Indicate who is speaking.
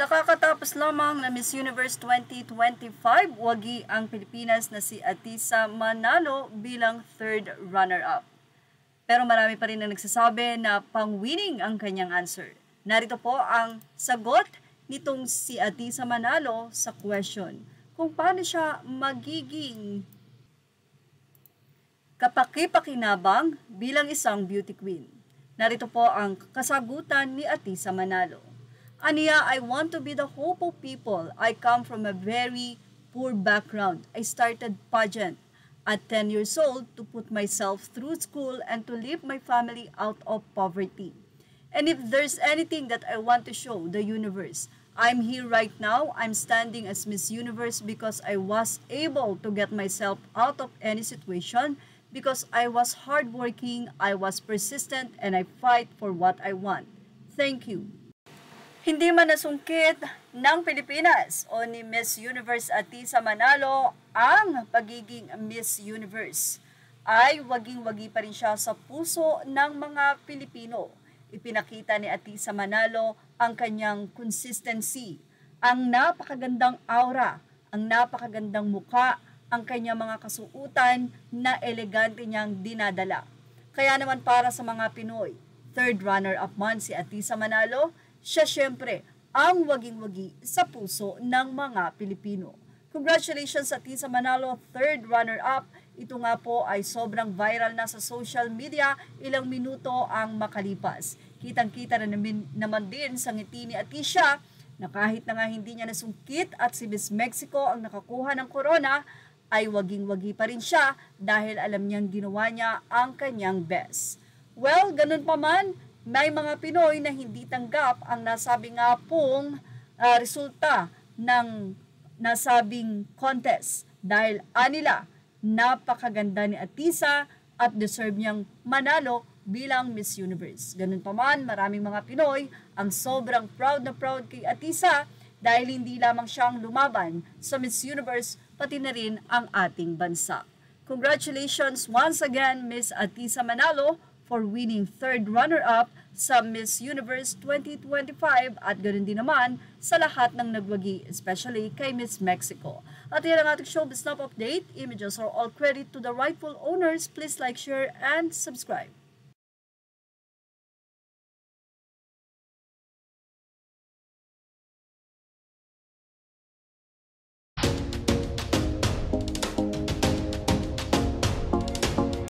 Speaker 1: Sa kakatapos lamang na Miss Universe 2025, wagi ang Pilipinas na si Atisa manalo bilang third runner-up. Pero marami pa rin ang nagsasabi na pang-winning ang kanyang answer. Narito po ang sagot nitong si Atisa Manalo sa question kung paano siya magiging kapaki-pakinabang bilang isang beauty queen. Narito po ang kasagutan ni Atisa Manalo. Aniya, I want to be the hope of people. I come from a very poor background. I started pageant at 10 years old to put myself through school and to lift my family out of poverty. And if there's anything that I want to show the universe, I'm here right now. I'm standing as Miss Universe because I was able to get myself out of any situation because I was hardworking, I was persistent, and I fight for what I want. Thank you. Hindi man nasungkit ng Pilipinas o ni Miss Universe Atisa Manalo ang pagiging Miss Universe, ay waging-wagi pa rin siya sa puso ng mga Pilipino. Ipinakita ni Atisa Manalo ang kanyang consistency, ang napakagandang aura, ang napakagandang muka, ang kanyang mga kasuutan na elegante niyang dinadala. Kaya naman para sa mga Pinoy, third runner-up man si Atisa Manalo, siya siyempre ang waging-wagi sa puso ng mga Pilipino. Congratulations sa Atisa Manalo, third runner-up. Ito nga po ay sobrang viral na sa social media, ilang minuto ang makalipas. Kitang-kita na naman din sa ngiti ni Atisa na kahit na nga hindi niya nasungkit at si Miss Mexico ang nakakuha ng corona, ay waging-wagi pa rin siya dahil alam niyang ginawa niya ang kanyang best. Well, ganun pa man, may mga Pinoy na hindi tanggap ang nasabi nga pong resulta ng nasabing contest dahil anila napakaganda ni Atisa at deserve niyang manalo bilang Miss Universe. Ganun pa man, maraming mga Pinoy ang sobrang proud na proud kay Atisa dahil hindi lamang siyang lumaban sa Miss Universe, pati na rin ang ating bansa. Congratulations once again, Miss Atisa Manalo, for winning third runner-up sa Miss Universe 2025 at ganoon din naman sa lahat ng nagwagi, especially kay Miss Mexico. At yan ang ating showbiz snap update. Images are all credit to the rightful owners. Please like, share, and subscribe.